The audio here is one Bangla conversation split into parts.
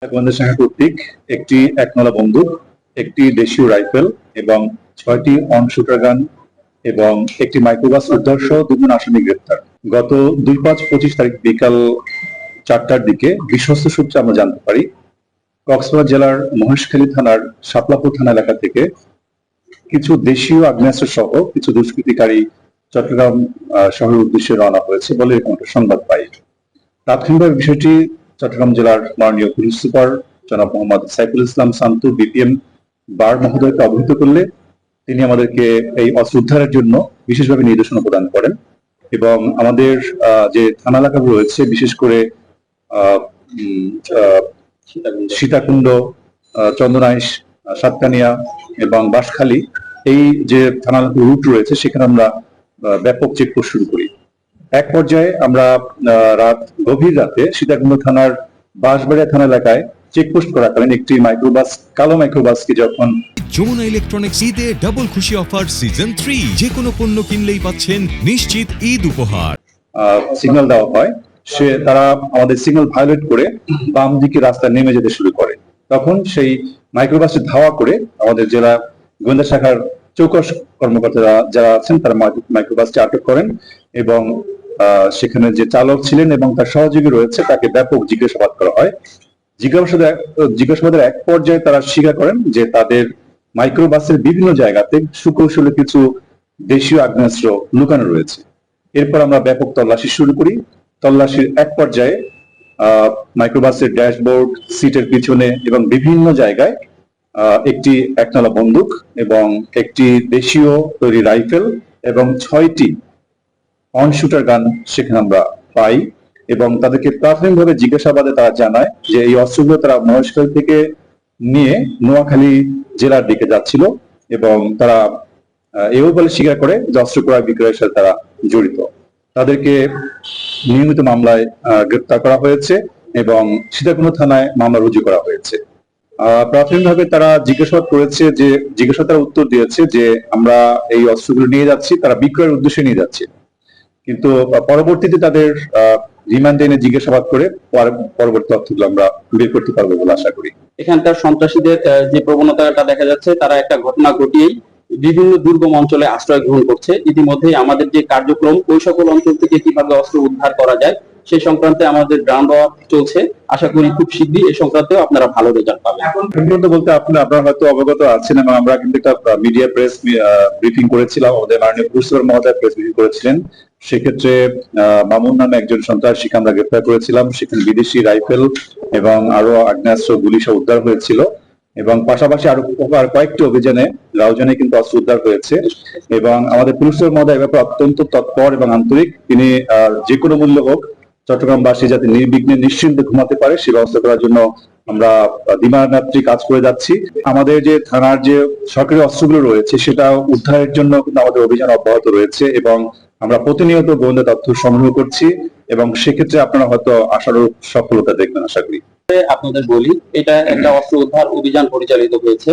গোয়েন্দা শাখা কর্তৃক একটি একনলা বন্দুক, একটি দেশীয় রাইফেল এবং ৬টি অন শুটার গান এবং একটি মাইক্রোবাস উদ্ধার সহ দুজন আসামি গ্রেপ্তার। গত ২/৫/২৫ তারিখ বিকাল ৪টার দিকে বিশ্বস্ত সূত্রে আমরা জানতে পারি কক্সবাজার জেলার মহেশখালী থানার শাপলাপুর থানা এলাকা থেকে কিছু দেশীয় আগ্নেয়াস্ত্র সহ কিছু দুষ্কৃতিকারী চট্টগ্রাম শহরের উদ্দেশ্যে রওনা হয়েছে বলে এরকম একটা সংবাদ পাই। তাৎক্ষণিকভাবে বিষয়টি চট্টগ্রাম জেলার মাননীয় পুলিশ সুপার জনাব মোহাম্মদ সাইফুল ইসলাম শান্তু বিপিএম বার মহোদয়কে অবহিত করলে তিনি আমাদেরকে এই অস্ত্র উদ্ধারের জন্য বিশেষভাবে নির্দেশনা প্রদান করেন এবং আমাদের যে থানা এলাকাগুলো রয়েছে বিশেষ করে সীতাকুণ্ড, চন্দনাইশ, সাতকানিয়া এবং বাঁশখালী এই যে থানা এলাকার রুট রয়েছে সেখানে আমরা ব্যাপক চেকপোস্ট শুরু করি। এক পর্যায়ে আমরা গভীর রাতে সীতাকুণ্ড থানার বাঁশবাড়িয়া থানা এলাকায় চেকপোস্ট করাকালীন একটি কালো মাইক্রোবাসকে যখন যমুনা ইলেকট্রনিক্স ঈদে ডাবল খুশি অফার সিজন 3 যে কোনো পণ্য কিনলেই পাচ্ছেন নিশ্চিত ঈদ উপহার সিগন্যাল দেওয়া হয়, তারা আমাদের সিগন্যাল ভায়োলেট করে বাম দিকে রাস্তায় নেমে যেতে শুরু করে। তখন সেই মাইক্রোবাসটি ধাওয়া করে আমাদের জেলা গোয়েন্দা শাখার চৌকস কর্মকর্তারা যারা আছেন তারা মাইক্রোবাসটি আটক করেন এবং সেখানে যে চালক ছিলেন এবং তার সহযোগী রয়েছে তাকে ব্যাপক জিজ্ঞাসাবাদ করা হয়। জিজ্ঞাসাবাদের এক পর্যায়ে তারা স্বীকার করেন যে তাদের মাইক্রোবাসের বিভিন্ন জায়গাতে সুকৌশলে কিছু দেশীয় আগ্নেয়াস্ত্র লুকানো রয়েছে। এরপর আমরা ব্যাপক তল্লাশি শুরু করি। তল্লাশির এক পর্যায়ে মাইক্রোবাসের ড্যাশবোর্ড, সিটের পিছনে এবং বিভিন্ন জায়গায় একটি একনলা বন্দুক এবং একটি দেশীয় তৈরি রাইফেল এবং ৬টি অন শুটার গান সেখানে আমরা পাই এবং তাদেরকে প্রাথমিকভাবে জিজ্ঞাসাবাদে তারা জানায় যে এই অস্ত্রগুলো তারা মহেশখালী থেকে নিয়ে নোয়াখালী জেলার দিকে যাচ্ছিল এবং তারা এও বলে স্বীকার করে যে অস্ত্র ক্রয় বিক্রয়ের সাথে তারা জড়িত। তাদেরকে নিয়মিত মামলায় গ্রেপ্তার করা হয়েছে এবং সীতাকুণ্ড থানায় মামলা রুজু করা হয়েছে। প্রাথমিকভাবে তারা জিজ্ঞাসাবাদের উত্তর দিয়েছে যে আমরা এই অস্ত্রগুলো নিয়ে যাচ্ছি, তারা বিক্রয়ের উদ্দেশ্যে নিয়ে যাচ্ছে, কিন্তু পরবর্তীতে তাদের রিমান্ডে এনে জিজ্ঞাসাবাদ করে পরবর্তী তথ্যগুলো আমরা বের করতে পারবো বলে আশা করি। এখানকার সন্ত্রাসীদের যে প্রবণতাটা দেখা যাচ্ছে, তারা একটা ঘটনা ঘটিয়েই বিভিন্ন দুর্গম অঞ্চলে আশ্রয় গ্রহণ করছে। ইতিমধ্যে আমাদের যে কার্যক্রম ওই সকল অঞ্চল থেকে কিভাবে অস্ত্র উদ্ধার করা যায় সেই সংক্রান্তে আমাদের গ্রাউন্ড ওয়ার্ক চলছে। আশা করি খুব শীঘ্রই এই সংক্রান্তেও আপনারা ভালো রেজাল্ট পাবেন। এখন বলতে আপনারা হয়তো অবগত আছেন এবং আমরা কিন্তু একটা মিডিয়া প্রেস ব্রিফিং করেছিলাম, আমাদের মাননীয় পুলিশ সুপার মহোদয় প্রেস ব্রিফিং করেছিলেন। সেক্ষেত্রে মামুন নামে একজন সন্ত্রাসীকে আমরা গ্রেপ্তার করেছিলাম। সেখানে বিদেশি রাইফেল এবং আরো আগ্নেয়াস্ত্র গুলি সহ উদ্ধার হয়েছিল এবং পাশাপাশি আরো কয়েকটি অভিযানে রাউজানে কিন্তু অস্ত্র উদ্ধার হয়েছে এবং আমাদের পুলিশ সুপার মহোদয় ব্যাপারে অত্যন্ত তৎপর এবং আন্তরিক। তিনি যে কোনো মূল্য হোক চট্টগ্রামবাসী যাতে নির্বিঘ্নে নিশ্চিন্তে ঘুমাতে পারে সে ব্যবস্থা করার জন্য আমরা দিবারাত্রি কাজ করে যাচ্ছি। আমাদের যে থানার যে সরকারি অস্ত্রগুলো রয়েছে সেটা উদ্ধারের জন্য কিন্তু আমাদের অভিযান অব্যাহত রয়েছে এবং আমরা প্রতিনিয়ত গোয়েন্দা তথ্য সংগ্রহ করছি এবং সেক্ষেত্রে আপনারা হয়তো আশানুরূপ সফলতা দেখবেন আশা করি। আপনাদের বলি, এটা একটা অস্ত্র উদ্ধার অভিযান পরিচালিত হয়েছে।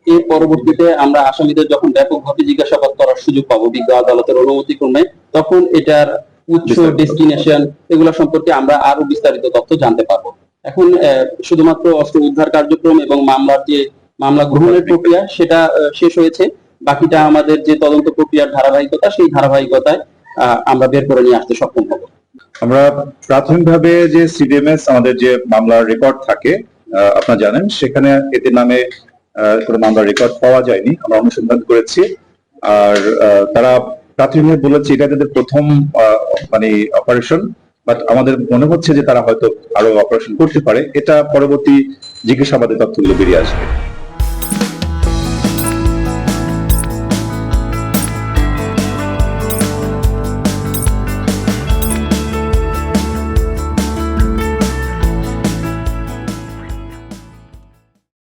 এর পরবর্তীতে আমরা আসামিদের যখন ব্যাপকভাবে জিজ্ঞাসাবাদ করার সুযোগ পাবো বিজ্ঞ আদালতের অনুমতি ক্রমে, তখন এটার উৎস, ডেস্টিনেশন এগুলো সম্পর্কে আমরা আরো বিস্তারিত তথ্য জানতে পারবো। এখন শুধুমাত্র অস্ত্র উদ্ধার কার্যক্রম এবং মামলা গ্রহণের প্রক্রিয়া সেটা শেষ হয়েছে। বাকিটা আমাদের যে তদন্ত প্রক্রিয়ার ধারাবাহিকতা, সেই ধারাবাহিকতায় আমরা বের করে নিয়ে আসতে সক্ষম হব। আমরা প্রাথমিকভাবে যে সিডিএমএস আমাদের যে মামলার রেকর্ড থাকে আপনারা জানেন, সেখানে এতে নামে কোনো মামলার রেকর্ড পাওয়া যায়নি। আমরা অনুসন্ধান করেছি আর তারা প্রাথমিকভাবে বলেছে এটা তাদের প্রথম অপারেশন, বাট আমাদের মনে হচ্ছে যে তারা হয়তো আরো অপারেশন করতে পারে। এটা পরবর্তী জিজ্ঞাসাবাদে তথ্যগুলো বেরিয়ে আসবে।